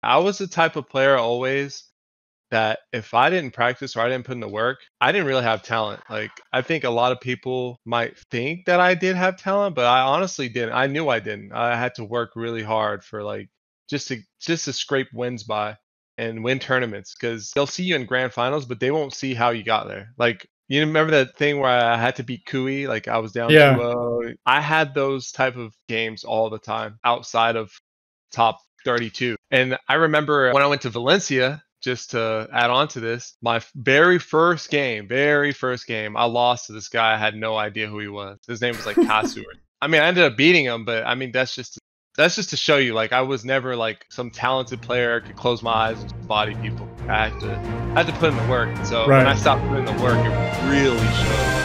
I was the type of player always that if I didn't practice or I didn't put in the work, I didn't really have talent. Like I think a lot of people might think that I did have talent, but I honestly didn't. I knew I didn't. I had to work really hard for like just to scrape wins by and win tournaments because they'll see you in grand finals, but they won't see how you got there. Like you remember that thing where I had to beat Kui, like I was down Yeah. 2-0. I had those type of games all the time outside of top 32. And I remember when I went to Valencia, just to add on to this, my very first game, I lost to this guy. I had no idea who he was. His name was like Kasu. I mean, I ended up beating him, but I mean, that's just to show you, like, I was never like some talented player could close my eyes and just body people. I had to put in the work. So when I stopped putting in the work, it really showed.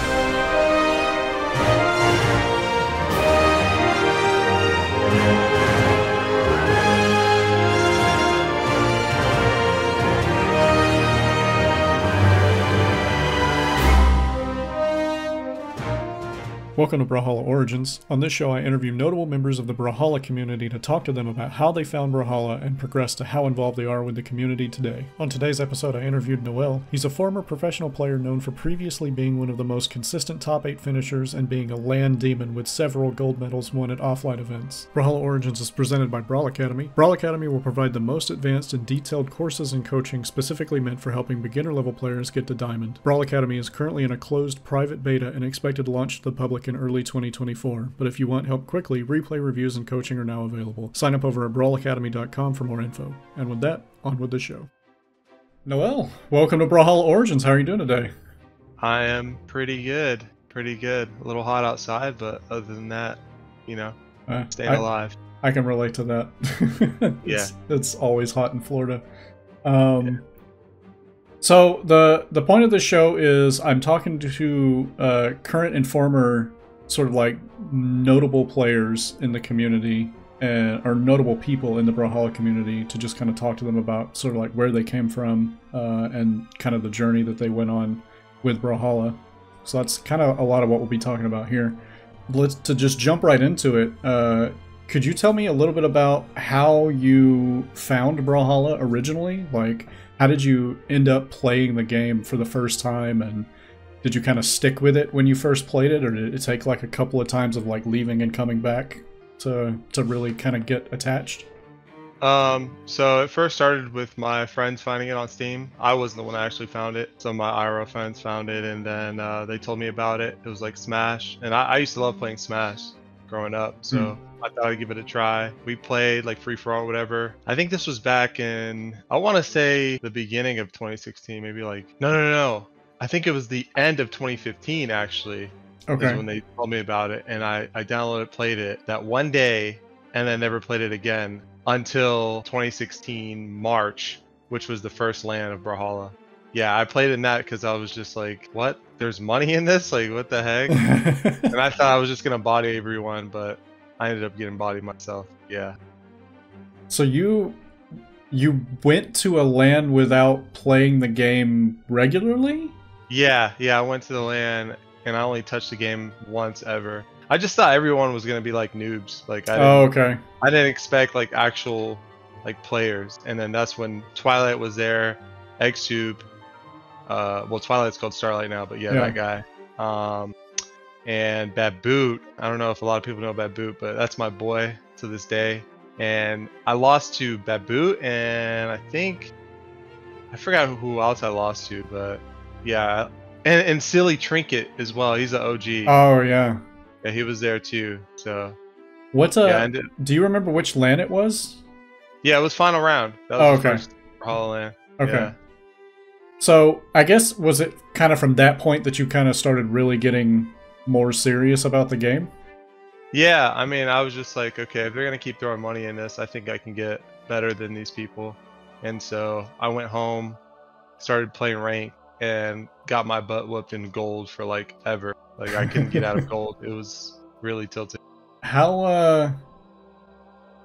Welcome to Brawlhalla Origins. On this show I interview notable members of the Brawlhalla community to talk to them about how they found Brawlhalla and progress to how involved they are with the community today. On today's episode I interviewed noeL. He's a former professional player known for previously being one of the most consistent top 8 finishers and being a land demon with several gold medals won at offline events. Brawlhalla Origins is presented by Brawl Academy. Brawl Academy will provide the most advanced and detailed courses and coaching specifically meant for helping beginner level players get to Diamond. Brawl Academy is currently in a closed private beta and expected to launch to the public in early 2024, but if you want help quickly, replay reviews and coaching are now available. Sign up over at brawlacademy.com for more info. And with that, on with the show. noeL, welcome to Brawlhalla Origins. How are you doing today? I am pretty good. Pretty good. A little hot outside, but other than that, you know, staying alive. I can relate to that. It's always hot in Florida. So the point of this show is I'm talking to current and former sort of like notable players in the community or notable people in the Brawlhalla community to just kind of talk to them about sort of like where they came from and kind of the journey that they went on with Brawlhalla. So that's kind of a lot of what we'll be talking about here. To just jump right into it, could you tell me a little bit about how you found Brawlhalla originally? Like, how did you end up playing the game for the first time, and did you kind of stick with it when you first played it, or did it take like a couple of times of like leaving and coming back to really kind of get attached? So it first started with my friends finding it on Steam. I wasn't the one that actually found it. Some of my IRL friends found it, and then they told me about it. It was like Smash, and I used to love playing Smash growing up, so I thought I'd give it a try. We played like free for all, whatever. I think this was back in, I want to say the beginning of 2016, maybe like, no. I think it was the end of 2015 actually. Okay. Is when they told me about it, and I downloaded, played it that one day, and then never played it again until 2016 March, which was the first LAN of Brawlhalla. Yeah, I played in that because I was just like, what? There's money in this? Like, what the heck? And I thought I was just gonna body everyone, but I ended up getting bodied myself. Yeah. So you went to a LAN without playing the game regularly? Yeah, I went to the LAN and I only touched the game once ever. I just thought everyone was gonna be like noobs. Like I didn't expect like actual like players. And then that's when Twilight was there, Xtube. Well, Twilight's called Starlight now, but yeah, that guy. And Baboot. I don't know if a lot of people know Baboot, but that's my boy to this day. And I lost to Baboot, and I forgot who else I lost to, but yeah, and Silly Trinket as well. He's an OG. Oh yeah. Yeah, he was there too. So. Do you remember which LAN it was? Yeah, it was final round. That was the first Brawlhalla LAN. Okay. Yeah. So I guess was it kind of from that point that you kind of started really getting more serious about the game? Yeah, I mean, I was just like, okay, if they're gonna keep throwing money in this, I think I can get better than these people. And so I went home, started playing rank, and got my butt whooped in gold for like ever. Like I couldn't get out of gold. It was really tilted. How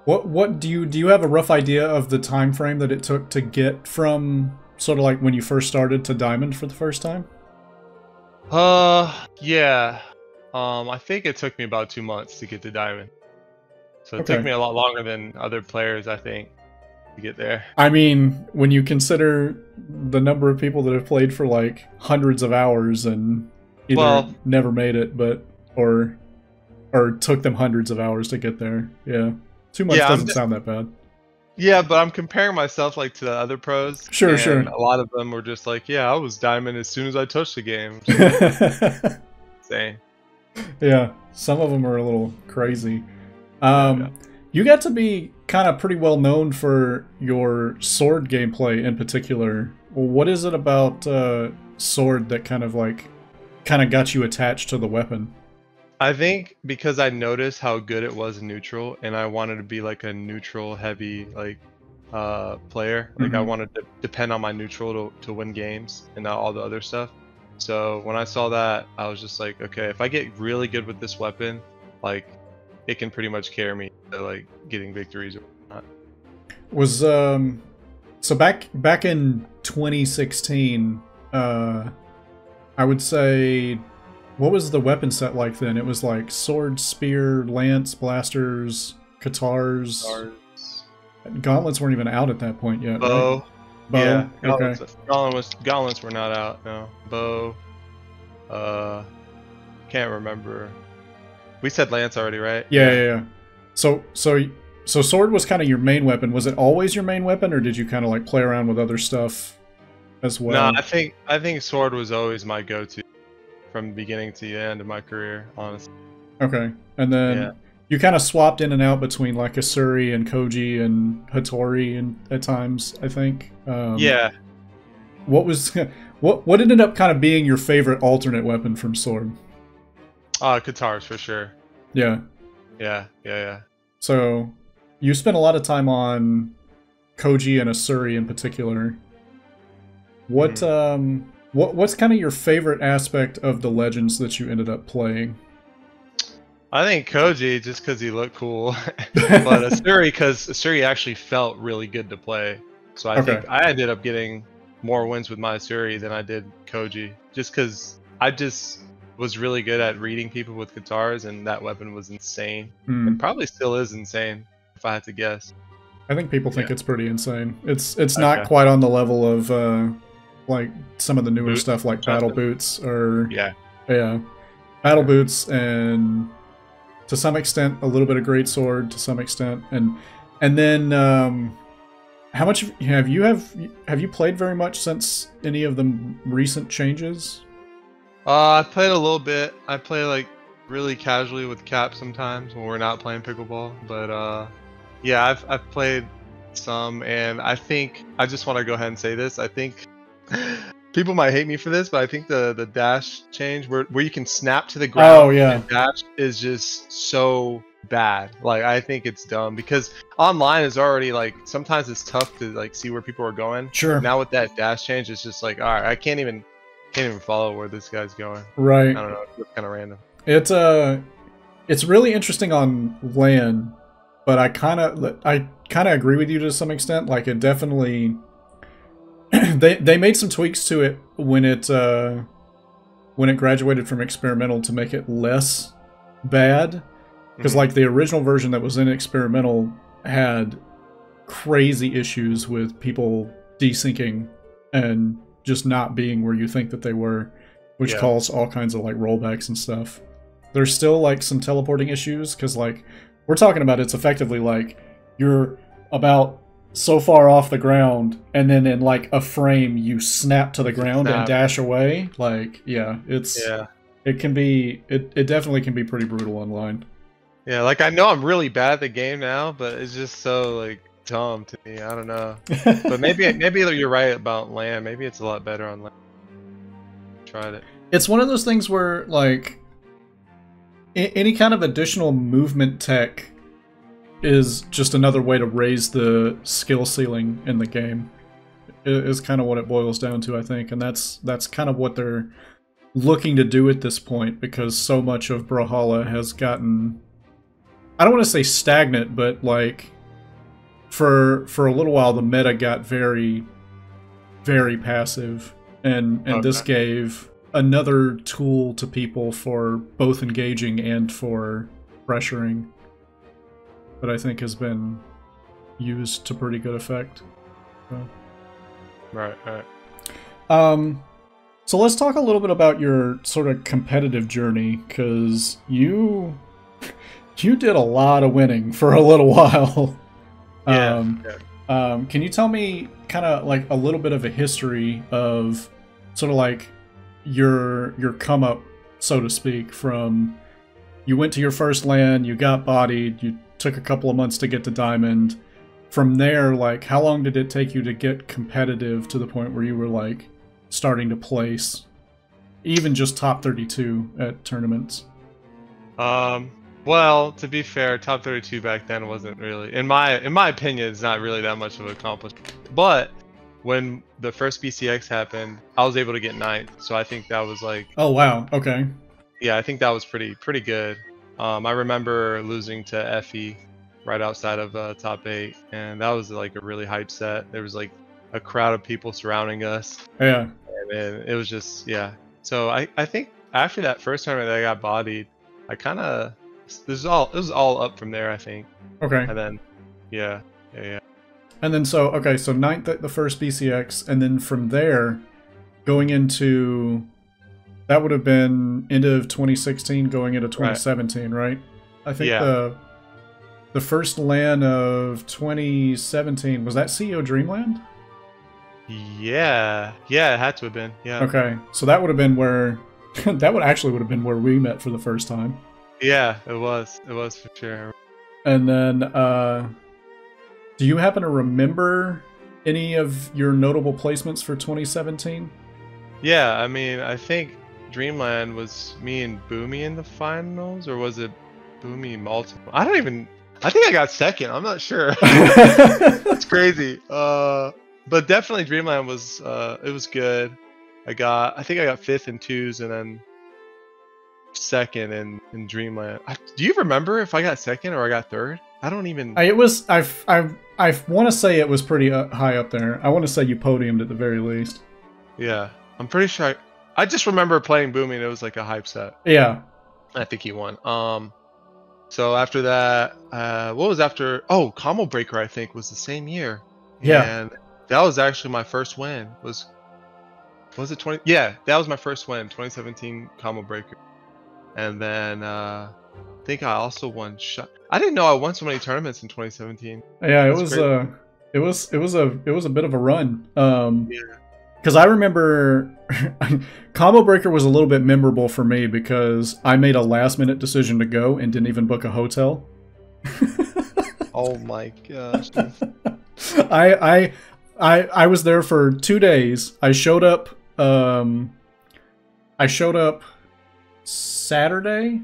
what do you have a rough idea of the time frame that it took to get from sort of like when you first started to Diamond for the first time? Yeah. I think it took me about 2 months to get to Diamond. So it took me a lot longer than other players, I think. to get there. I mean, when you consider the number of people that have played for like hundreds of hours and either never made it, or took them hundreds of hours to get there. Yeah, 2 months doesn't sound that bad. Yeah, but I'm comparing myself like to the other pros. Sure. A lot of them were just like, yeah, I was diamond as soon as I touched the game. Insane. Yeah, some of them are a little crazy. You got to be kind of pretty well known for your sword gameplay in particular. What is it about sword that kind of got you attached to the weapon? I think because I noticed how good it was in neutral, and I wanted to be like a neutral heavy player. Like I wanted to depend on my neutral to win games and not all the other stuff. So when I saw that, I was just like, okay, if I get really good with this weapon, like it can pretty much carry me to like getting victories or whatnot. Was so back in 2016, I would say, what was the weapon set like then? It was like sword, spear, lance, blasters, katars. Gauntlets weren't even out at that point yet. Bow. Right? Bow? Yeah. Okay. Gauntlets were not out. No. Bow. Can't remember. We said lance already, right? Yeah. So sword was kind of your main weapon. Was it always your main weapon, or did you kind of like play around with other stuff as well? No, I think sword was always my go-to from the beginning to the end of my career, honestly. Okay, and then you kind of swapped in and out between like Asuri and Koji and Hattori, and at times, I think. Yeah. What was what ended up kind of being your favorite alternate weapon from sword? Katars for sure. Yeah. Yeah. So, you spent a lot of time on Koji and Asuri in particular. What's kind of your favorite aspect of the Legends that you ended up playing? I think Koji, just because he looked cool, but Asuri, because Asuri actually felt really good to play. So I think I ended up getting more wins with my Asuri than I did Koji, just because I just was really good at reading people with katars, and that weapon was insane. And probably still is insane, if I had to guess. I think people think it's pretty insane. It's not quite on the level of like some of the newer stuff like Battle Boots or Battle Boots, and to some extent a little bit of Great Sword to some extent, and then how much have you played very much since any of the recent changes? I played a little bit. I play like really casually with Cap sometimes when we're not playing pickleball. But yeah, I've played some, and I think I just want to go ahead and say this. I think people might hate me for this, but I think the dash change where you can snap to the ground and dash is just so bad. Like I think it's dumb because online is already like sometimes it's tough to like see where people are going. Sure. Now with that dash change, it's just like, all right, I can't even follow where this guy's going. Right. I don't know. It's kind of random. It's really interesting on LAN, but I kind of agree with you to some extent. Like it definitely, they made some tweaks to it when it graduated from experimental to make it less bad. Because like the original version that was in experimental had crazy issues with people desyncing and just not being where you think that they were, which caused all kinds of like rollbacks and stuff. There's still like some teleporting issues because like we're talking about it's effectively like you're about so far off the ground and then in like a frame you snap to the ground and dash away. Like it can be it definitely can be pretty brutal online. Yeah, like I know I'm really bad at the game now, but it's just so like dumb to me. I don't know. But maybe you're right about LAN. Maybe it's a lot better on LAN. Tried it. It's one of those things where like any kind of additional movement tech is just another way to raise the skill ceiling in the game. Is kind of what it boils down to, I think, and that's kind of what they're looking to do at this point because so much of Brawlhalla has gotten, I don't want to say stagnant, but like for a little while the meta got very, very passive, and this gave another tool to people for both engaging and for pressuring that I think has been used to pretty good effect. So. Right. So let's talk a little bit about your sort of competitive journey, because you did a lot of winning for a little while. Yeah. Can you tell me kind of like a little bit of a history of sort of like your come up, so to speak, from you went to your first LAN, you got bodied, you took a couple of months to get to Diamond. From there, like, how long did it take you to get competitive to the point where you were like starting to place even just top 32 at tournaments? Well, to be fair, top 32 back then wasn't really, in my opinion, it's not really that much of an accomplishment. But when the first BCX happened, I was able to get 9th, so I think that was like, oh wow, okay. Yeah, I think that was pretty good. I remember losing to Effie right outside of top 8, and that was like a really hype set. There was like a crowd of people surrounding us. Yeah. And it was just, yeah. So I think after that first tournament that I got bodied, I kind of, it was all up from there, I think. Okay. And then, yeah. And then so 9th at the first BCX, and then from there, going into, that would have been end of 2016, going into 2017, right? I think the first LAN of 2017, was that CEO Dreamland? Yeah, it had to have been. Yeah. Okay, so that would have been where that would have been where we met for the first time. Yeah, it was for sure. And then, do you happen to remember any of your notable placements for 2017? Yeah, I mean, I think Dreamland was me and Boomy in the finals, or was it Boomy multiple? I think I got second. I'm not sure. That's crazy. But definitely Dreamland was it was good. I think I got 5th in 2s, and then 2nd in Dreamland. Do you remember if I got 2nd or I got 3rd? I don't even. I want to say it was pretty high up there. I want to say you podiumed at the very least. Yeah, I'm pretty sure. I just remember playing Boomy, and it was like a hype set. Yeah. I think he won. So after that, what was after? Oh, Combo Breaker, I think, was the same year. Yeah. And that was actually my first win. Was it 20? Yeah, that was my first win, 2017 Combo Breaker. And then I think I also won shot. I didn't know I won so many tournaments in 2017. Yeah, it was a bit of a run. Because I remember Combo Breaker was a little bit memorable for me because I made a last minute decision to go and didn't even book a hotel. Oh my gosh. I was there for 2 days. I showed up Saturday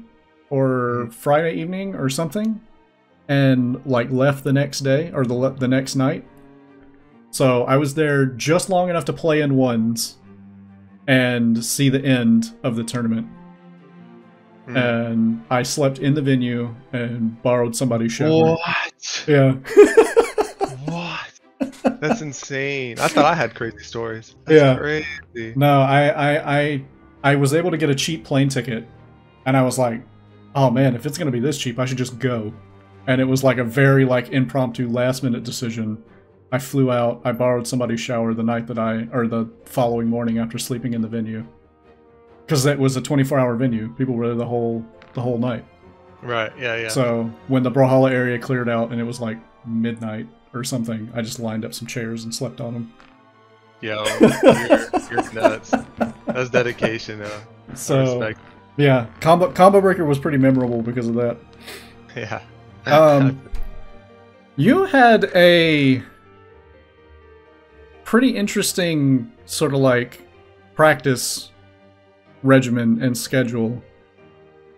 or Friday evening or something, and like left the next day or the next night. So I was there just long enough to play in ones and see the end of the tournament. And I slept in the venue and borrowed somebody's shower. What? Yeah. What? That's insane. I thought I had crazy stories. That's crazy. No, I was able to get a cheap plane ticket, and I was like, oh man, if it's gonna be this cheap, I should just go. And it was like a very like impromptu last minute decision. I flew out, I borrowed somebody's shower the following morning after sleeping in the venue. Because it was a 24-hour venue. People were there the whole night. Right, yeah. So when the Brawlhalla area cleared out and it was like midnight or something, I just lined up some chairs and slept on them. Yo, you're nuts. That's dedication, So, yeah, Combo Breaker was pretty memorable because of that. Yeah. You had a pretty interesting sort of like practice regimen and schedule,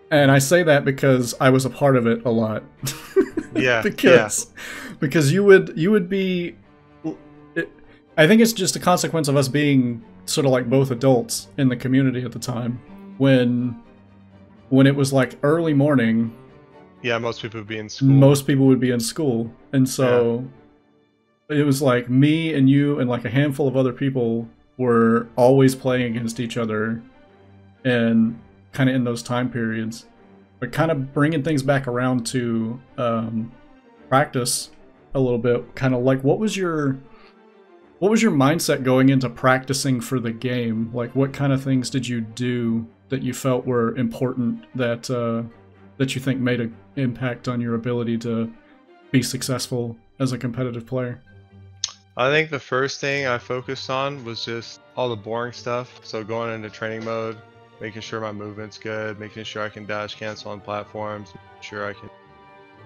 and I say that because I was a part of it a lot. Yeah. because you would be. I think it's just a consequence of us being sort of like both adults in the community at the time. When it was like early morning. Yeah, most people would be in school. Most people would be in school, and so it was like me and you and like a handful of other people were always playing against each other, and kind of in those time periods. But kind of bringing things back around to practice, a little bit. Kind of like, what was your mindset going into practicing for the game? Like, what kind of things did you do that you felt were important that that you think made an impact on your ability to be successful as a competitive player? I think the first thing I focused on was just all the boring stuff. So going into training mode, making sure my movement's good, making sure I can dash cancel on platforms, making sure I can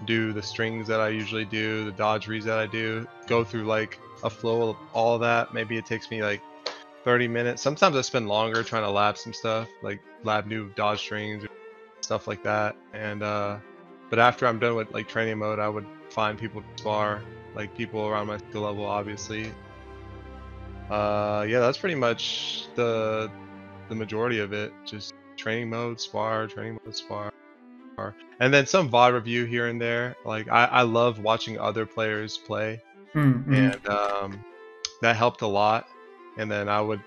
do the strings that I usually do, the dodge reads that I do, go through like a flow of all of that. Maybe it takes me like 30 minutes. Sometimes I spend longer trying to lab some stuff, like lab new dodge strings, stuff like that. And but after I'm done with like training mode, I would find people to spar, like people around my skill level, obviously. Yeah, that's pretty much the majority of it. Just training mode, spar, training mode, spar. And then some VOD review here and there. Like I love watching other players play, and that helped a lot. And then I would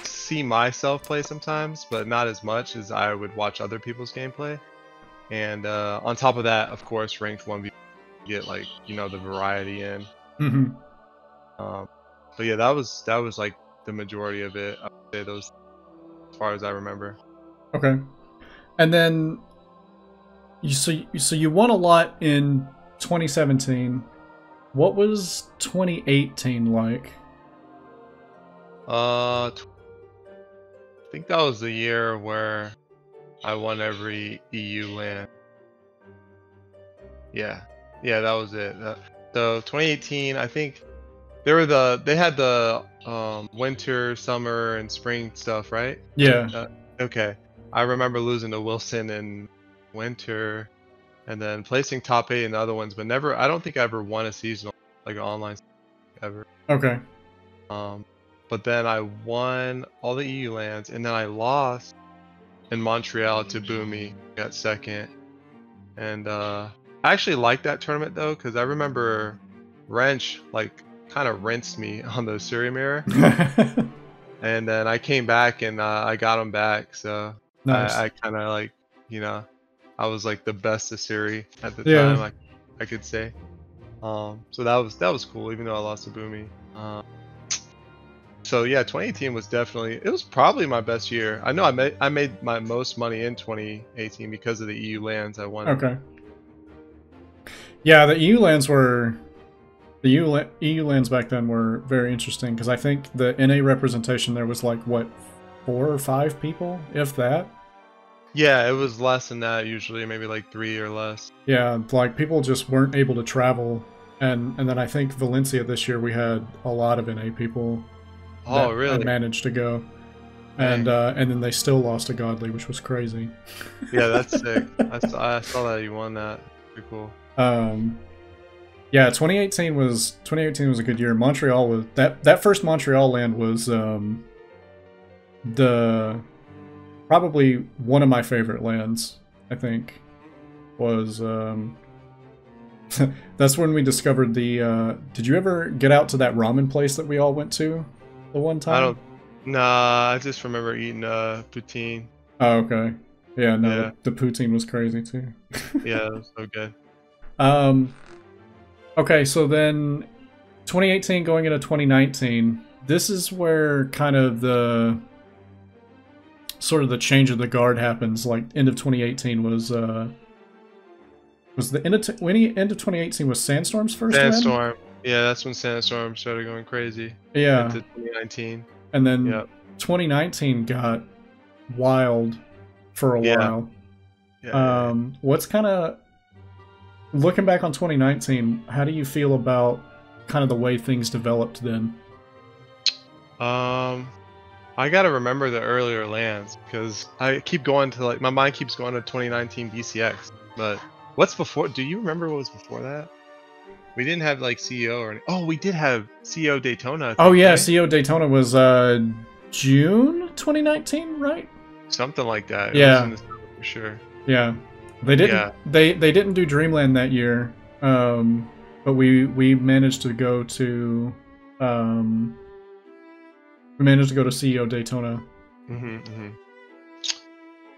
see myself play sometimes, but not as much as I would watch other people's gameplay. And on top of that, of course, ranked 1v get like, you know, the variety in. But yeah, that was like the majority of it. I would say those, as far as I remember. Okay. And then so you won a lot in 2017. What was 2018 like? I think that was the year where I won every EU LAN. Yeah, that was it. So 2018, I think they had the winter, summer, and spring stuff, right? Yeah. Okay. I remember losing to Wilson in winter, and then placing top 8 in the other ones, but never. I don't think I ever won a seasonal, like an online ever. Okay. But then I won all the EU lands, and then I lost in Montreal to Boomy, got second. And I actually liked that tournament though, because I remember Wrench like kind of rinsed me on the Surrey mirror. And then I came back and I got him back, so nice. I kind of like, you know, I was like the best of Surrey at the time, I could say. So that was cool, even though I lost to Boomy. So yeah, 2018 was definitely, it was probably my best year. I know I made my most money in 2018 because of the EU lands I won. Okay. Yeah, the EU lands were, the EU lands back then were very interesting, because I think the NA representation there was like, what, 4 or 5 people, if that? Yeah, it was less than that usually, maybe like 3 or less. Yeah, like people just weren't able to travel, and then I think Valencia this year we had a lot of NA people. Oh, really? Managed to go, and then they still lost to Godly, which was crazy. Yeah, that's sick. I saw that you won that. Pretty cool. Yeah, 2018 was a good year. Montreal was that first Montreal land was the probably one of my favorite lands. I think was that's when we discovered the. Did you ever get out to that ramen place that we all went to the one time? Nah, I just remember eating poutine. Oh, okay. Yeah, no, yeah. The poutine was crazy too. Yeah, it was so good. Okay, so then 2018 going into 2019, this is where kind of the sort of the change of the guard happens. Like end of 2018 was the end of 2018 was Sandstorm's first Sandstorm. Yeah, that's when Sandstorm started going crazy. Yeah. Into 2019. And then 2019 got wild for a while. Yeah. What's kind of, looking back on 2019, how do you feel about kind of the way things developed then? I gotta remember the earlier lands, because I keep going to, like, my mind keeps going to 2019 DCX. But what's before? Do you remember what was before that? We didn't have like CEO or anything. Oh, we did have CEO Daytona. I think, oh yeah, right? CEO Daytona was June 2019, right? Something like that. Yeah, it was in the for sure. Yeah, they didn't. Yeah. They didn't do Dreamland that year, but we managed to go to CEO Daytona.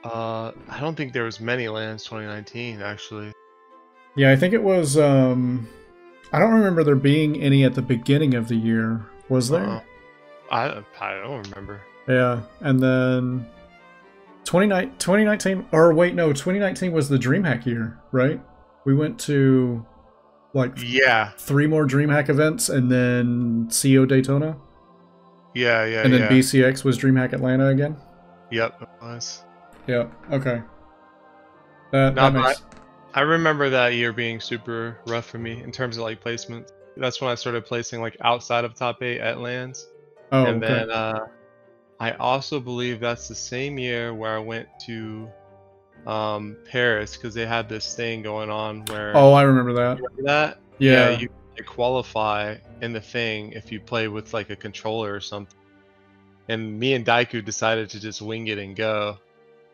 I don't think there was many lands 2019 actually. Yeah, I think it was I don't remember there being any at the beginning of the year. Was there? I don't remember. Yeah, and then 2019, or wait, no, 2019 was the DreamHack year, right? We went to like 3 more DreamHack events, and then CO Daytona. Yeah. And then BCX was DreamHack Atlanta again. Yep, it was. Yeah. Okay. That makes. I remember that year being super rough for me in terms of like placements. That's when I started placing like outside of top 8 at lands. Oh, and okay. then I also believe that's the same year where I went to Paris because they had this thing going on where. Oh, I remember that. You remember that? Yeah. You qualify in the thing if you play with like a controller or something. And me and Daiku decided to just wing it and go.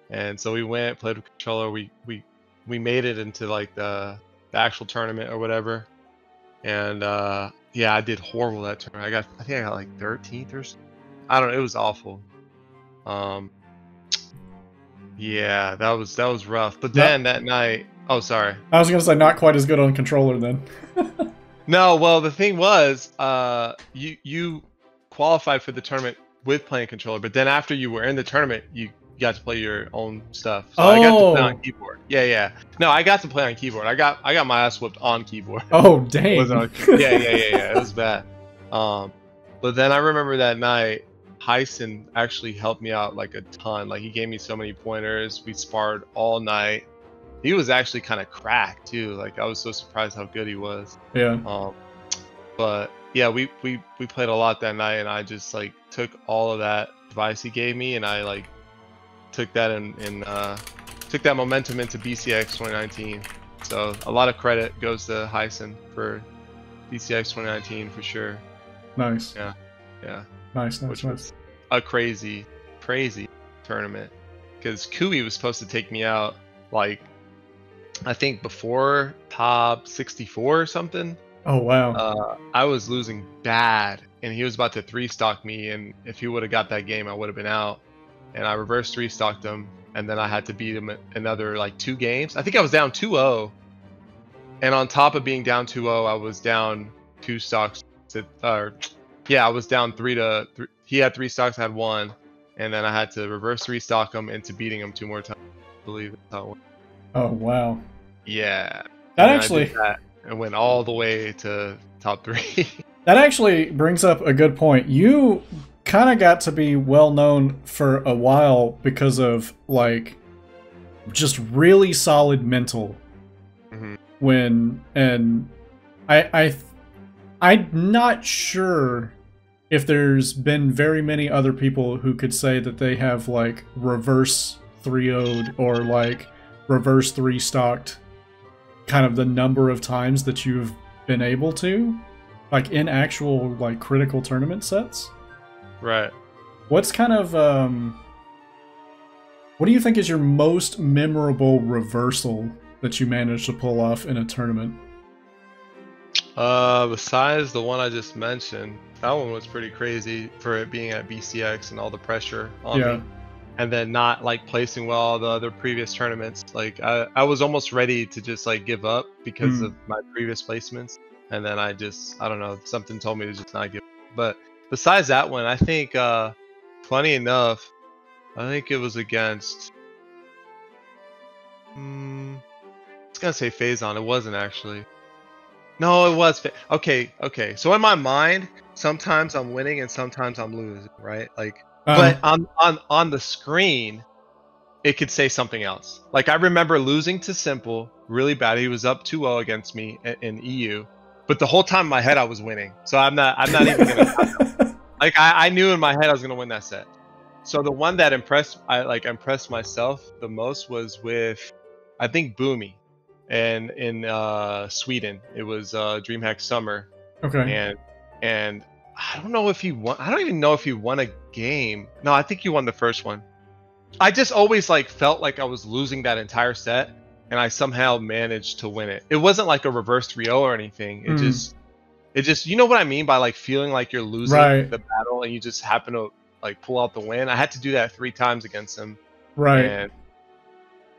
And so we went, played with controller. We made it into like the actual tournament or whatever. And yeah, I did horrible that tournament. I think I got like 13th or something. I don't know. It was awful. Yeah, that was rough. But then that night, oh sorry. I was gonna say not quite as good on controller then. No, well the thing was, you qualified for the tournament with playing controller, but then after you were in the tournament, you got to play your own stuff. So I got to play on keyboard. Yeah. No, I got to play on keyboard. I got my ass whooped on keyboard. Oh dang. Yeah. It was bad. But then I remember that night, Hyson actually helped me out like a ton. Like he gave me so many pointers. We sparred all night. He was actually kind of cracked too. Like I was so surprised how good he was. Yeah. But yeah, we played a lot that night, and I just like took all of that advice he gave me, and I like took that and took that momentum into BCX 2019. So a lot of credit goes to Hyson for BCX 2019 for sure. Nice. Yeah. Nice. Which was a crazy tournament because Kui was supposed to take me out like I think before top 64 or something. Oh wow. I was losing bad, and he was about to 3-stock me, and if he would have got that game, I would have been out. And I reverse 3-stocked him, and then I had to beat him another like 2 games. I think I was down 2-0, and on top of being down 2-0, I was down 2 stocks. I was down 3-3. He had 3 stocks, I had 1, and then I had to reverse 3-stock him into beating him 2 more times. I believe that's how it went. Oh wow. Yeah. That actually. And went all the way to top 3. That actually brings up a good point. You kind of got to be well known for a while because of like just really solid mental. Mm-hmm. I'm not sure if there's been very many other people who could say that they have like reverse 3-0'd or like reverse 3-stocked kind of the number of times that you've been able to, like in actual like critical tournament sets. Right. What's kind of what do you think is your most memorable reversal that you managed to pull off in a tournament? Besides the one I just mentioned, that one was pretty crazy for it being at BCX and all the pressure on me. And then not like placing well the other previous tournaments. Like I was almost ready to just like give up because of my previous placements. And then I don't know, something told me to just not give up. But besides that one, I think, funny enough, I think it was against, I was gonna say Phazon. It wasn't actually. No, it was. Okay. So in my mind, sometimes I'm winning and sometimes I'm losing, right? Like, but on the screen, it could say something else. Like I remember losing to Simple really bad. He was up 2-0 against me in EU, but the whole time in my head I was winning. So I'm not even gonna. Like I knew in my head I was gonna win that set. So the one that impressed myself the most was with, I think, Boomy, and in Sweden. It was DreamHack Summer. Okay. And I don't know if he won. I don't even know if he won a game. No, I think he won the first one. I just always like felt like I was losing that entire set, and I somehow managed to win it. It wasn't like a reverse 3-0 or anything. It just, you know what I mean by like feeling like you're losing the battle and you just happen to like pull out the win. I had to do that 3 times against him. Right.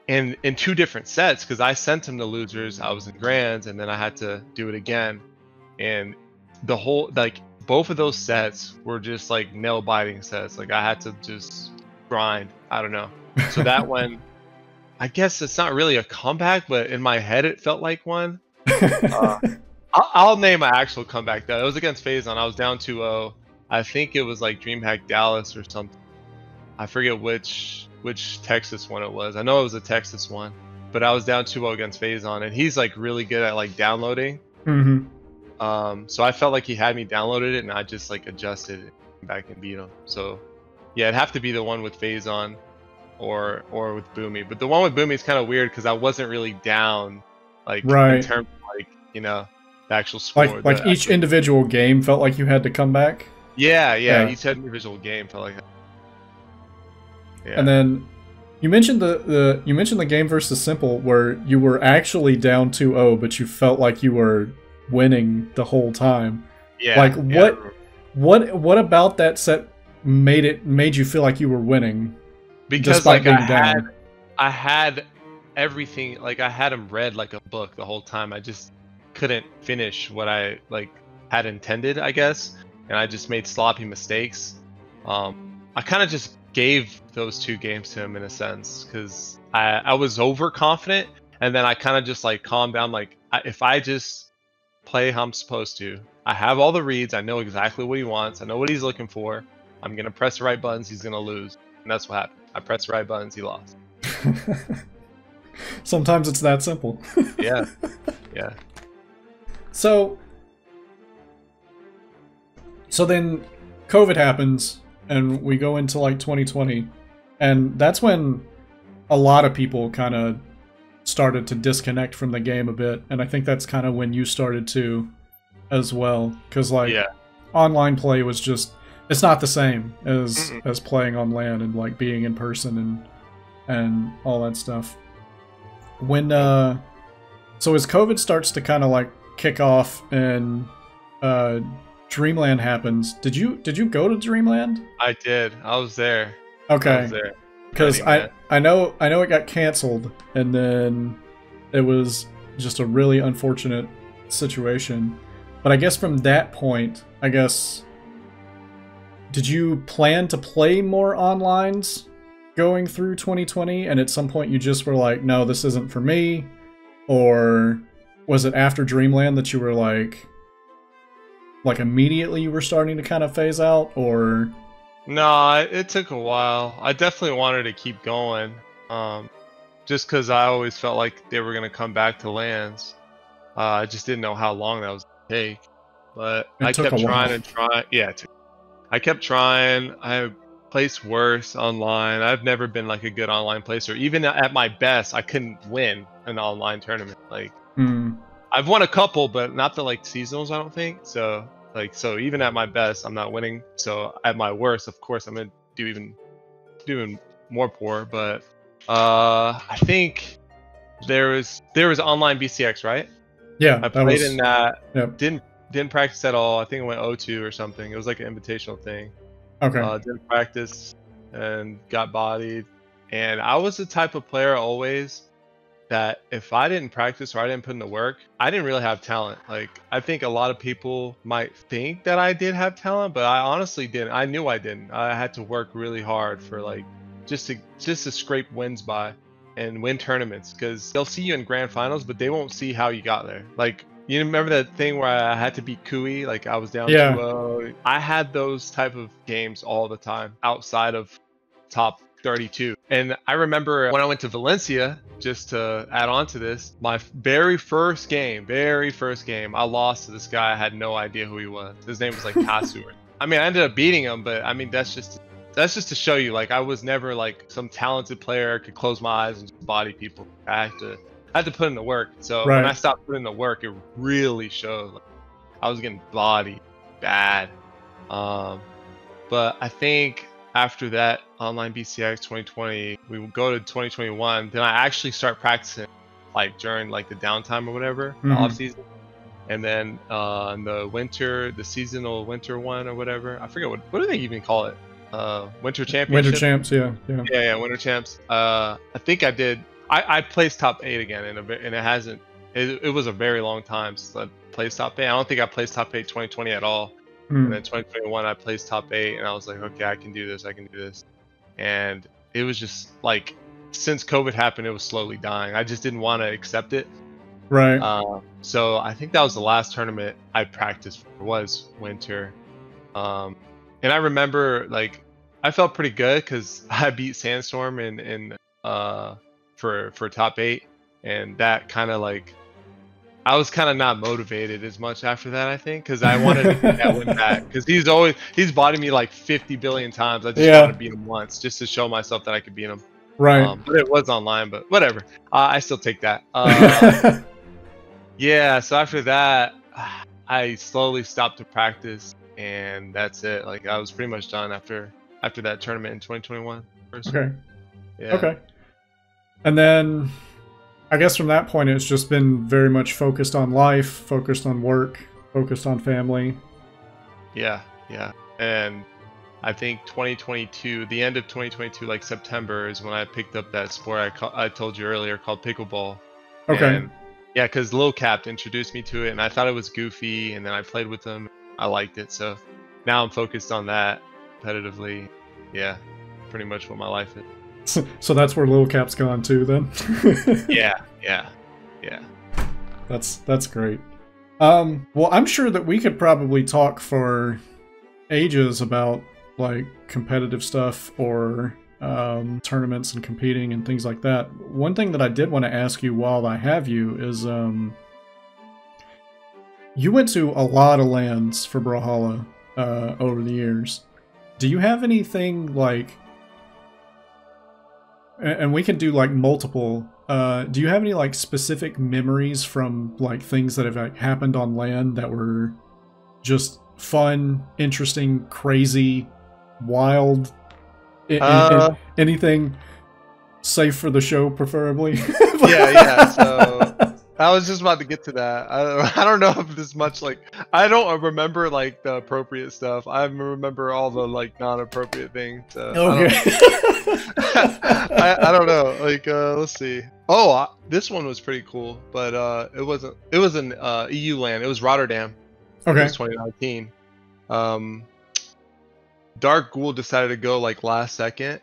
And in 2 different sets, because I sent him to losers. I was in grands, and then I had to do it again. and the whole like both of those sets were just like nail biting sets. Like I had to just grind. I don't know. So that one, I guess it's not really a comeback, but in my head it felt like one. I'll name my actual comeback though. It was against Phazon. I was down 2-0. I think it was like DreamHack Dallas or something. I forget which Texas one it was. I know it was a Texas one, but I was down 2-0 against Phazon, and he's like really good at like downloading. So I felt like he had me downloaded it, and I just like adjusted it back and beat him. So yeah, it'd have to be the one with Phazon or with Boomy. But the one with Boomy is kind of weird because I wasn't really down, like in terms of like, you know, the actual score. Like each individual game felt like you had to come back. Yeah. Each individual game felt like that. Yeah. And then you mentioned the game versus Simple where you were actually down 2-0, but you felt like you were winning the whole time. Yeah. Like what about that set made you feel like you were winning? Because like I had everything, like I had them read like a book the whole time. I just couldn't finish what I like had intended, I guess, and I just made sloppy mistakes. I kind of just gave those 2 games to him in a sense because I was overconfident, and then I kind of just like calmed down. Like if I just play how I'm supposed to, I have all the reads, I know exactly what he wants, I know what he's looking for. I'm gonna press the right buttons, he's gonna lose, and that's what happened. I pressed the right buttons, he lost. Sometimes it's that simple. Yeah. So then COVID happens and we go into like 2020, and that's when a lot of people kind of started to disconnect from the game a bit, and I think that's kind of when you started to as well, because like online play was just, it's not the same as playing on LAN and like being in person and all that stuff. When so as COVID starts to kind of like kick off and Dreamland happens, did you go to Dreamland? I did. I was there. Okay. I was there. Because I know it got canceled, and then it was just a really unfortunate situation. But I guess from that point, I guess, did you plan to play more onlines going through 2020, and at some point you just were like, no, this isn't for me? Or was it after Dreamland that you were like immediately you were starting to kind of phase out, or? No, it took a while. I definitely wanted to keep going, just because I always felt like they were going to come back to LANs. I just didn't know how long that was going to take. But I kept trying and trying. Yeah, I kept trying. I placed worse online. I've never been like a good online placer. Even at my best, I couldn't win an online tournament. Like, I've won a couple, but not the like seasonals, I don't think. So even at my best, I'm not winning. So at my worst, of course, I'm gonna do even more poor. But I think there was online BCX, right? Yeah, I played in that. Yep. Didn't practice at all. I think it went 0-2 or something. It was like an invitational thing. Okay. Didn't practice and got bodied. And I was the type of player always that if I didn't practice or I didn't put in the work, I didn't really have talent. Like, I think a lot of people might think that I did have talent, but I honestly didn't. I knew I didn't. I had to work really hard for like just to scrape wins by and win tournaments, because they'll see you in grand finals, but they won't see how you got there. Like, you remember that thing where I had to beat Kui? Like, I was down 2-0. I had those type of games all the time outside of top 32. And I remember when I went to Valencia, just to add on to this, my very first game, I lost to this guy. I had no idea who he was. His name was like Kasu. I mean, I ended up beating him, but I mean, that's just to show you, like, I was never like some talented player, could close my eyes and just body people. I had to put in the work. So when I stopped putting in the work, it really showed. Like, I was getting bodied bad. But I think after that online BCX 2020, we would go to 2021. Then I actually start practicing like during like the downtime or whatever, the off season. And then in the winter, the seasonal winter one or whatever, I forget what do they even call it? Winter championship. Winter champs, yeah. Yeah, winter champs. I think I placed top 8 again, and it hasn't. It was a very long time since I place top 8. I don't think I placed top 8 2020 at all. And then 2021 I placed top 8, and I was like, okay, I can do this. And it was just like, since COVID happened, it was slowly dying. I just didn't want to accept it. Right. So I think that was the last tournament I practiced for, was winter. And I remember, like, I felt pretty good because I beat Sandstorm for top 8, and that kind of like, I was kind of not motivated as much after that, I think, because I wanted to get that win back, because he's bodied me like 50 billion times. I just wanted to beat him once just to show myself that I could beat him. Right. But it was online, but whatever. I still take that. Yeah, so after that, I slowly stopped to practice, and that's it. Like, I was pretty much done after that tournament in 2021. Okay. Yeah. Okay. And then, I guess from that point, it's just been very much focused on life, focused on work, focused on family. Yeah, yeah. And I think 2022, the end of 2022, like September, is when I picked up that sport I told you earlier called pickleball. Okay. And yeah, because Lil Cap introduced me to it, and I thought it was goofy, and then I played with him. I liked it, so now I'm focused on that competitively. Yeah, pretty much what my life is. So that's where Lil Cap's gone too, then. Yeah. That's great. Well, I'm sure that we could probably talk for ages about like competitive stuff or tournaments and competing and things like that. One thing that I did want to ask you while I have you is, you went to a lot of lands for Brawlhalla over the years. Do you have anything like, and we can do like multiple, do you have any like specific memories from like things that have like happened on land that were just fun, interesting, crazy, wild, anything safe for the show, preferably? Yeah. So I was just about to get to that. I don't know if there's much, like, I don't remember like the appropriate stuff. I remember all the like non-appropriate things. So Okay. I don't know. Like, let's see. Oh, this one was pretty cool, but it wasn't. It was an EU land. It was Rotterdam. Okay. It was 2019. Dark Ghoul decided to go like last second,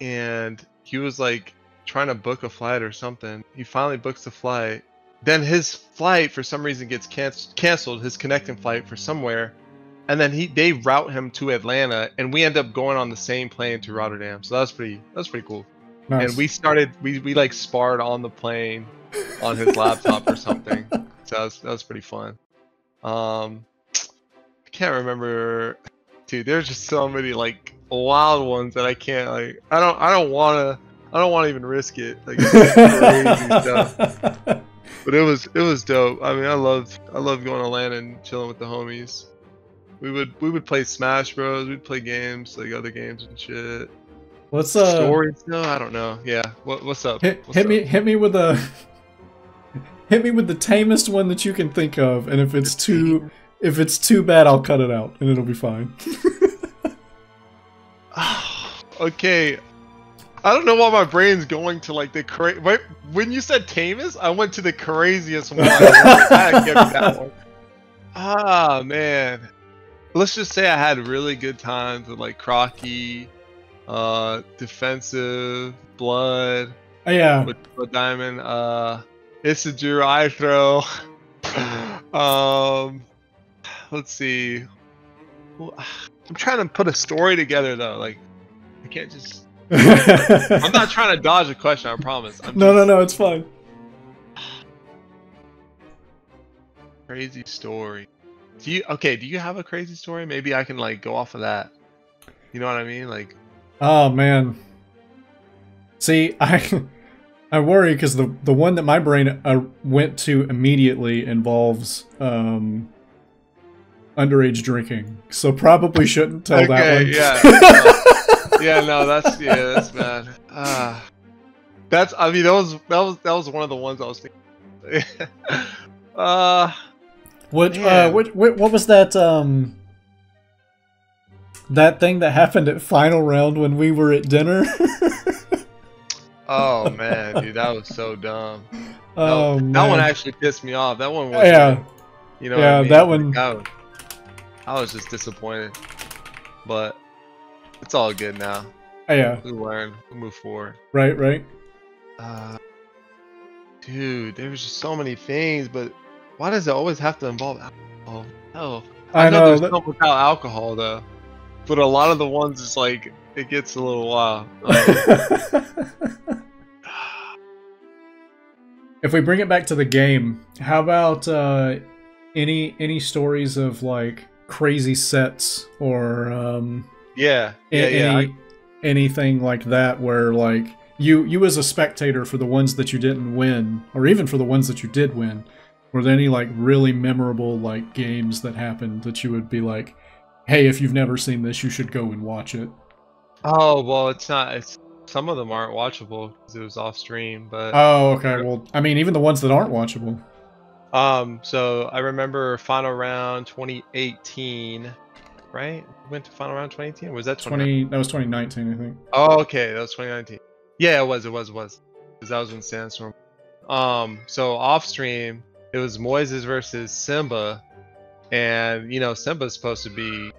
and he was like trying to book a flight or something. He finally books the flight. Then his flight for some reason gets canceled. His connecting flight for somewhere, and then they route him to Atlanta, and we end up going on the same plane to Rotterdam. So that was pretty cool. Nice. And we like sparred on the plane on his laptop or something. So that was pretty fun. I can't remember, dude. There's just so many like wild ones that I can't, like. I don't want to even risk it. Like, it's crazy stuff. But it was dope. I mean, I loved going to LAN and chilling with the homies. We would play Smash Bros. We'd play games, like other games and shit. What's stories? No, I don't know. Yeah. What's up? Hit me with the tamest one that you can think of, and if it's too bad, I'll cut it out and it'll be fine. Okay. I don't know why my brain's going to like the Wait, when you said tamest, I went to the craziest one. I had to give me that one. Ah, man. Let's just say I had really good times with like Crocky, Defensive, Blood. Oh, yeah. With Diamond, Isidru, I throw. Let's see. I'm trying to put a story together though. Like, I can't just. I'm not trying to dodge a question, I promise. No, it's fine. Crazy story. Do you have a crazy story? Maybe I can like go off of that. You know what I mean? Like, oh man. See, I worry because the one that my brain went to immediately involves underage drinking. So probably shouldn't tell that one. Yeah. That's bad. I mean, that was one of the ones I was thinking. What was that that thing that happened at final round when we were at dinner? Oh man, dude, that was so dumb. Oh, that one actually pissed me off. That one was You know Yeah, what I mean? that one. Like, I was just disappointed, but it's all good now. Yeah. We learn, we move forward. Right, right. Dude, there was just so many things, but why does it always have to involve alcohol? Hell, I I know know there's that. some without alcohol though, but a lot of the ones is like it gets a little wild. If we bring it back to the game, how about any stories of like crazy sets or anything like that where like you as a spectator for the ones that you didn't win, or even for the ones that you did win, were there any like really memorable like games that happened that you would be like, hey, if you've never seen this, you should go and watch it? Oh well, it's not. It's some of them aren't watchable because it was off stream, but Oh, okay. Well, I mean, even the ones that aren't watchable. so I remember final round 2018, right? We went to final round 2018. Was that 20? That was 2019, I think. Oh, okay, that was 2019. Yeah, it was. Because that was when Sandstorm. So off stream, it was Moises versus Simba, and you know Simba's supposed to be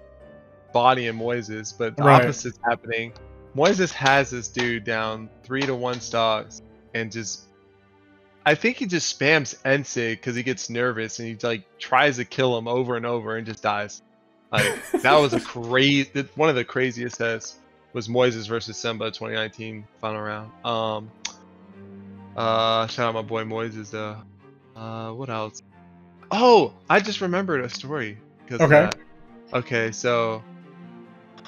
bodying Moises, but the opposite's happening. Moises has this dude down 3-1 stocks, and just I think he just spams NSIG because he gets nervous and he like tries to kill him over and over and just dies. Like that was one of the craziest sets was Moises versus Simba 2019 final round. Shout out my boy Moises though. What else? Oh, I just remembered a story because of that. Okay, so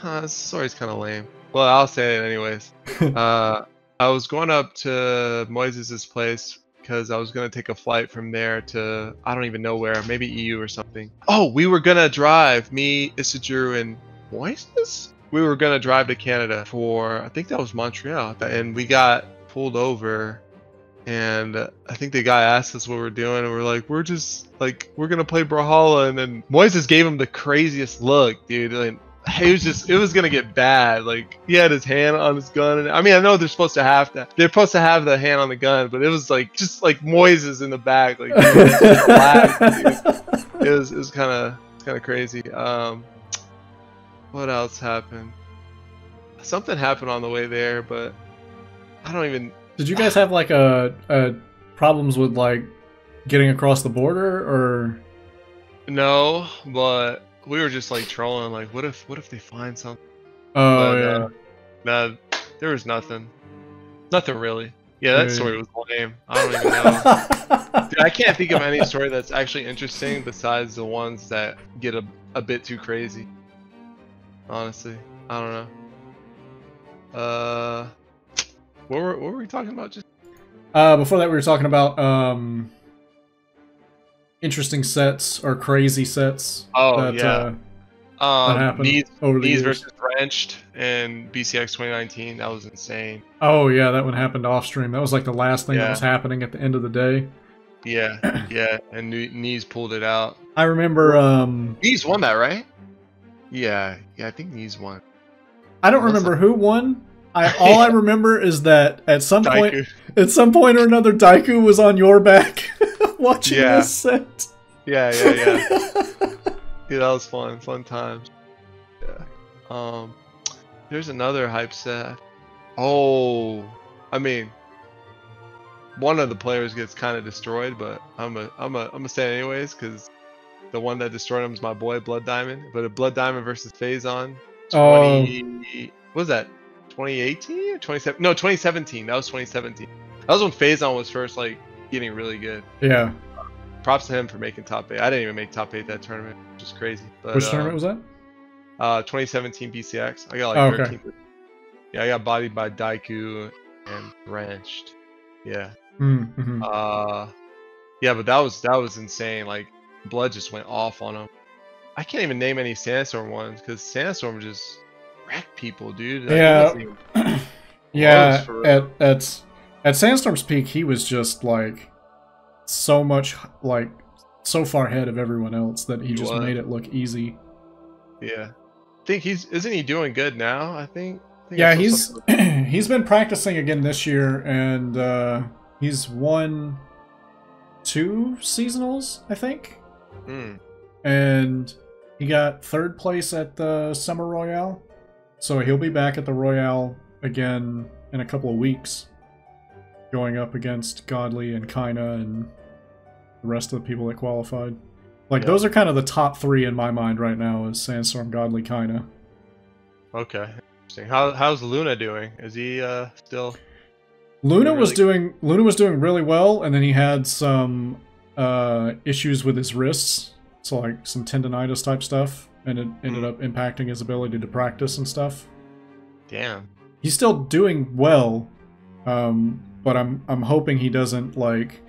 this story's kind of lame. Well, I'll say it anyways. I was going up to Moises' place because I was gonna take a flight from there to I don't even know where, maybe EU or something. Oh, we were gonna drive, me, Isidru, and Moises? We were gonna drive to Canada for, I think that was Montreal, and we got pulled over, and I think the guy asked us what we're doing, and we're like, we're just like, we're gonna play Brawlhalla, and then Moises gave him the craziest look, dude. Like, it was gonna get bad. Like he had his hand on his gun, and I mean I know they're supposed to have that. They're supposed to have the hand on the gun, but it was like just like Moises in the back, like it was kind of crazy. What else happened? Something happened on the way there, but I don't even. Did you guys have like a problems with like getting across the border or? No, but we were just like trolling, like what if they find something? Oh yeah. Nah, there was nothing really. Yeah, that story was lame. I don't even know. Dude, I can't think of any story that's actually interesting besides the ones that get a bit too crazy. Honestly, I don't know. What were we talking about just? Before that we were talking about interesting sets or crazy sets. Oh that, yeah. That happened over the years. Versus Wrenched and BCX 2019. That was insane. Oh yeah, that one happened off stream. That was like the last thing that was happening at the end of the day. Yeah, yeah, and Knees pulled it out. I remember. Knees won that, right? Yeah, I think Knees won. I don't remember who won. All I remember is that at some point or another, Daiku was on your back watching this set. Yeah. Dude, that was fun times. Yeah. There's another hype set. Oh, I mean, one of the players gets kind of destroyed, but I'm gonna say it anyways because the one that destroyed him is my boy Blood Diamond. But a Blood Diamond versus Phazon. What was that? 2018 or 2017? No, 2017. That was 2017. That was when Phazon was first like getting really good. Yeah. Props to him for making top 8. I didn't even make top 8 that tournament, which is crazy. But, which tournament was that? 2017 BCX. I got like 13. Okay. Yeah, I got bodied by Daiku and Wrenched. Yeah. Mm-hmm. Yeah, but that was insane. Like Blood just went off on him. I can't even name any Sandstorm ones because Sandstorm just wrecked people, dude. Like, yeah. At Sandstorm's peak, he was just like so much like so far ahead of everyone else that he just made it look easy. Yeah, I think isn't he doing good now? I think yeah, he's been practicing again this year, and he's won 2 seasonals, I think. Mm. And he got 3rd place at the Summer Royale. So he'll be back at the Royale again in a couple of weeks, going up against Godly and Kaina and the rest of the people that qualified. Like, those are kind of the top 3 in my mind right now, is Sandstorm, Godly, Kaina. Okay. Interesting. How's Luna doing? Is he still... Luna was doing really well, and then he had some issues with his wrists, so like some tendonitis type stuff, and it ended up impacting his ability to practice and stuff. Damn. He's still doing well, but I'm hoping he doesn't like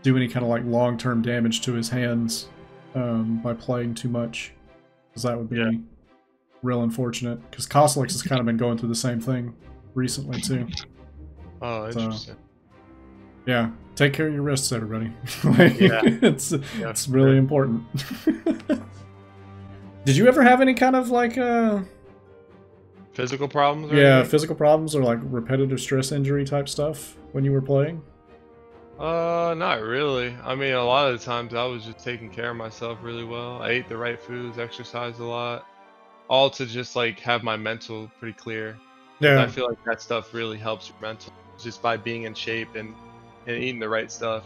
do any kind of like long-term damage to his hands by playing too much, because that would be real unfortunate. Because Koslix has kind of been going through the same thing recently too. Oh, interesting. So, yeah, take care of your wrists, everybody. Like, it's really important. Did you ever have any kind of like physical problems? Physical problems or like repetitive stress injury type stuff when you were playing? Not really. I mean, a lot of the times I was just taking care of myself really well. I ate the right foods, exercised a lot, all to just like have my mental pretty clear. Yeah, I feel like that stuff really helps your mental, just by being in shape and eating the right stuff.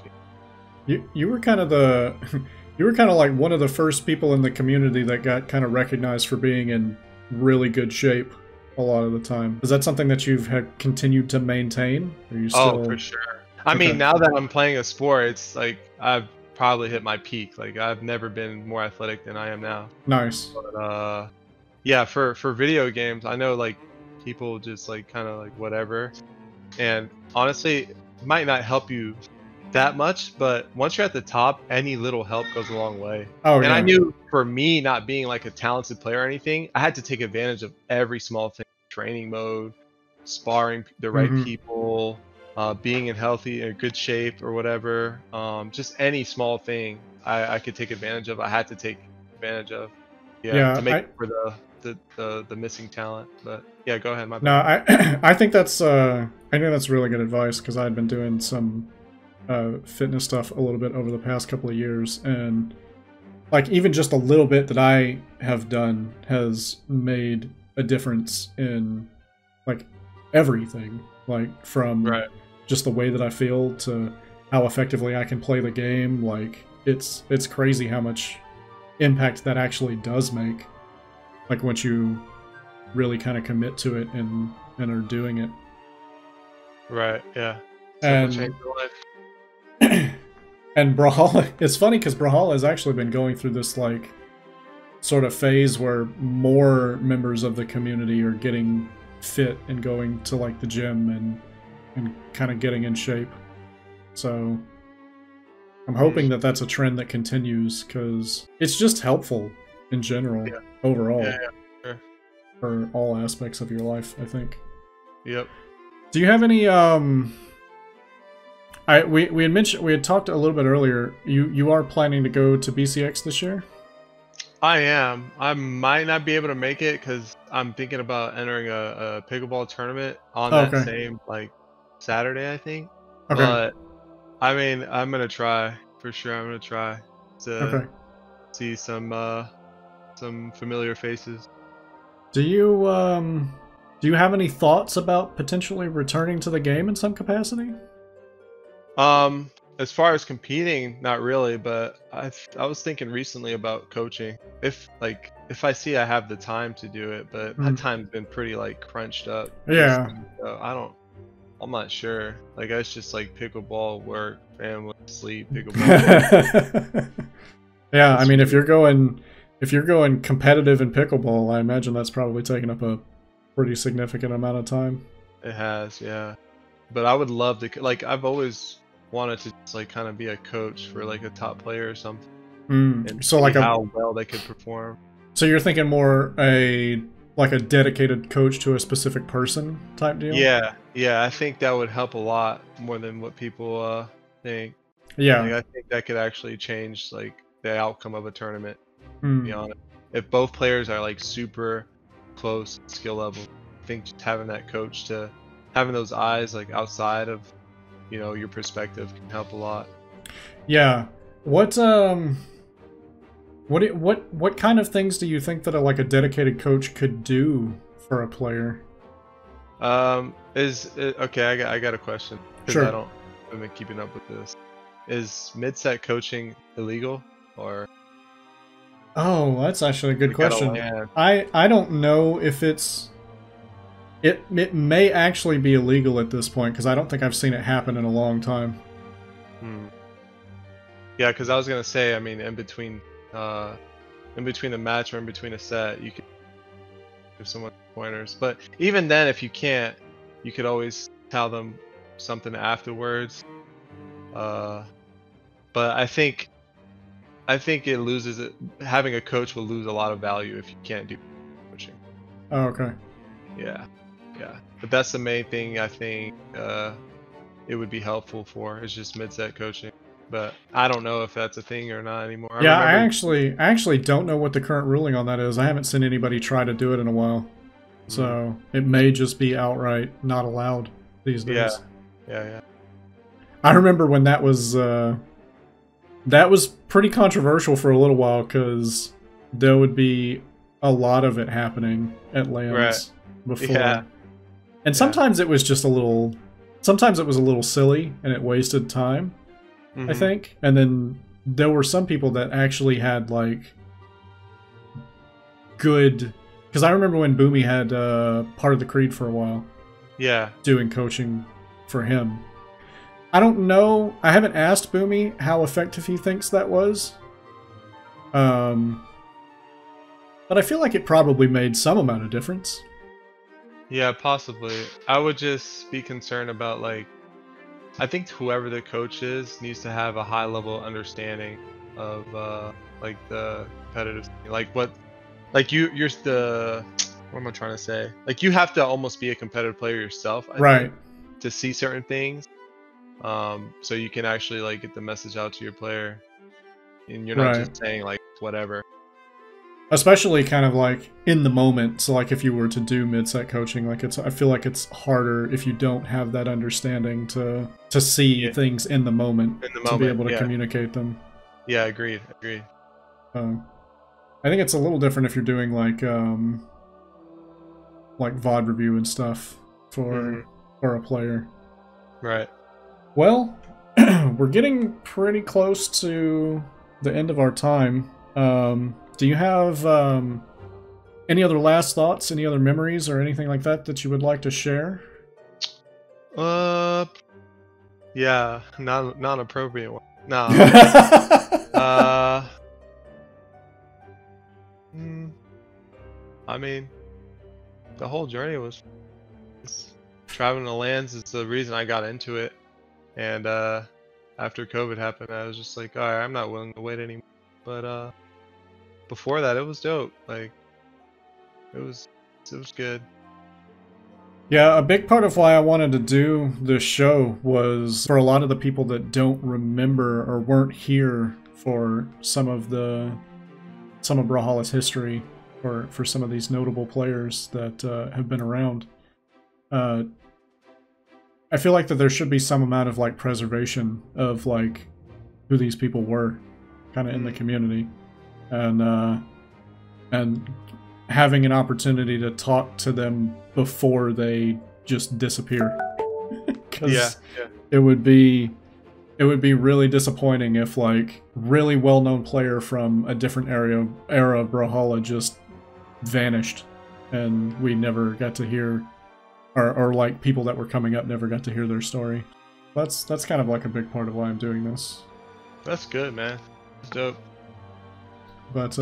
You were kind of the you were kind of like one of the first people in the community that got kind of recognized for being in really good shape a lot of the time. Is that something that you've had continued to maintain? Are you still... Oh, for sure. I mean, now that I'm playing a sport, it's like I've probably hit my peak. Like, I've never been more athletic than I am now. Nice. But yeah, for video games, I know like people just like kind of like whatever, and honestly, it might not help you that much, but once you're at the top, any little help goes a long way. Oh, and yeah. I knew for me, not being like a talented player or anything, I had to take advantage of every small thing: training mode, sparring the right people, being in healthy or good shape or whatever. Just any small thing I could take advantage of. I had to take advantage of, to make up for the missing talent. But yeah, go ahead. My bad. No, I think that's really good advice, because I had been doing some fitness stuff a little bit over the past couple of years, and like even just a little bit that I have done has made a difference in like everything, like from just the way that I feel to how effectively I can play the game. Like it's crazy how much impact that actually does make, like once you really kind of commit to it and are doing it. Right, yeah. And change your life. And Brawlhalla, it's funny because Brawlhalla has actually been going through this like sort of phase where more members of the community are getting fit and going to like the gym and kind of getting in shape. So I'm hoping that that's a trend that continues, because it's just helpful in general overall for all aspects of your life, I think. Yep. Do you have any we had talked a little bit earlier. You are planning to go to BCX this year? I am. I might not be able to make it because I'm thinking about entering a pickleball tournament on that same like Saturday, I think. Okay. But I mean, I'm gonna try for sure. I'm gonna try to see some familiar faces. Do you have any thoughts about potentially returning to the game in some capacity? As far as competing, not really, but I was thinking recently about coaching. If I see I have the time to do it, but that time's been pretty like crunched up. Yeah. So I'm not sure. Like, it's just like pickleball, work, family, sleep, pickleball. Yeah, I mean, if you're going competitive in pickleball, I imagine that's probably taken up a pretty significant amount of time. It has, yeah. But I would love to, like, I've always wanted to just like kind of be a coach for like a top player or something. And so see like how well they could perform. So you're thinking more a dedicated coach to a specific person type deal? Yeah, I think that would help a lot more than what people think. Yeah, like, I think that could actually change like the outcome of a tournament. To be honest, if both players are like super close skill level, I think just having that coach, to having those eyes like outside of your perspective, can help a lot. Yeah. What What kind of things do you think that like a dedicated coach could do for a player? Okay, I got a question because Sure. I've been keeping up with this. Is mid-set coaching illegal or Oh, that's actually a good like, gotta question. land? I don't know if it may actually be illegal at this point because I don't think I've seen it happen in a long time. Yeah, because I was gonna say, I mean, in between a match or in between a set, you could give someone pointers. But even then, if you can't, you could always tell them something afterwards. But I think it loses it. Having a coach will lose a lot of value if you can't do coaching. Oh, okay. Yeah. But that's the main thing I think it would be helpful for is just mid-set coaching. But I don't know if that's a thing or not anymore. I actually don't know what the current ruling on that is. I haven't seen anybody try to do it in a while. So it may just be outright not allowed these days. Yeah. I remember when that was pretty controversial for a little while because there would be a lot of it happening at lands before. Yeah. And sometimes it was just sometimes it was a little silly and it wasted time, I think. And then there were some people that actually had like good, because I remember when Boomy had part of the Creed for a while. Yeah. Doing coaching for him. I don't know. I haven't asked Boomy how effective he thinks that was. But I feel like it probably made some amount of difference. Yeah, possibly. I would just be concerned about like, I think whoever the coach is needs to have a high level understanding of like the competitive, like what, like you're the, what am I trying to say? Like you have to almost be a competitive player yourself, I think, to see certain things. So you can actually like get the message out to your player, and you're not just saying like whatever. Especially kind of like in the moment. So like if you were to do mid-set coaching, like I feel like it's harder if you don't have that understanding to see things in the moment, to be able to communicate them. Yeah, agreed. I think it's a little different if you're doing like VOD review and stuff for a player. Right. Well, we're getting pretty close to the end of our time. Do you have any other last thoughts, any other memories, or anything like that you would like to share? Yeah, non-appropriate one. No. I mean, the whole journey was traveling the lands is the reason I got into it, and after COVID happened, I was just like, all right, I'm not willing to wait anymore. But before that, it was dope. Like, it was good. Yeah, a big part of why I wanted to do this show was for a lot of the people that don't remember or weren't here for some of Brawlhalla's history, or for some of these notable players that have been around. I feel like that there should be some amount of like preservation of like who these people were, kind of in the community, and having an opportunity to talk to them before they just disappear. Because it would be really disappointing if like really well-known player from a different era of Brawlhalla just vanished and we never got to hear, or like people that were coming up never got to hear their story. That's kind of like a big part of why I'm doing this. That's good, man. It's dope. But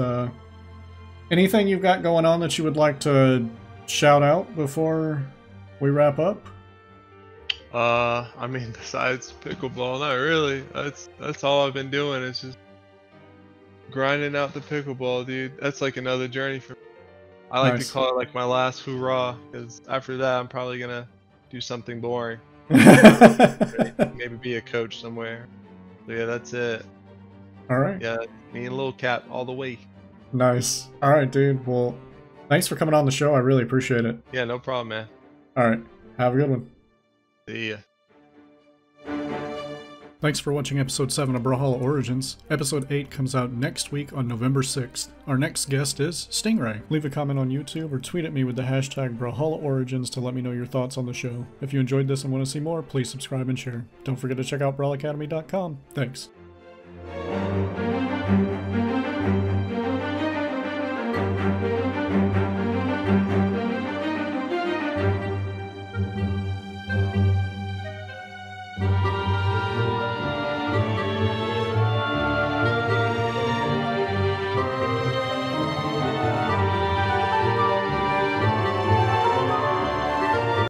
anything you've got going on that you would like to shout out before we wrap up? I mean, besides pickleball, not really. That's all I've been doing. It's just grinding out the pickleball, dude. That's like another journey for me. I like to call it like my last hoorah, because after that, I'm probably gonna do something boring. Maybe be a coach somewhere. So yeah, that's it. All right. Yeah, me and Lil Cap all the way. Nice. All right, dude. Well, thanks for coming on the show. I really appreciate it. Yeah, no problem, man. All right. Have a good one. See ya. Thanks for watching episode 7 of Brawlhalla Origins. Episode 8 comes out next week on November 6th. Our next guest is Stingray. Leave a comment on YouTube or tweet at me with the hashtag Brawlhalla Origins to let me know your thoughts on the show. If you enjoyed this and want to see more, please subscribe and share. Don't forget to check out brawlacademy.com. Thanks.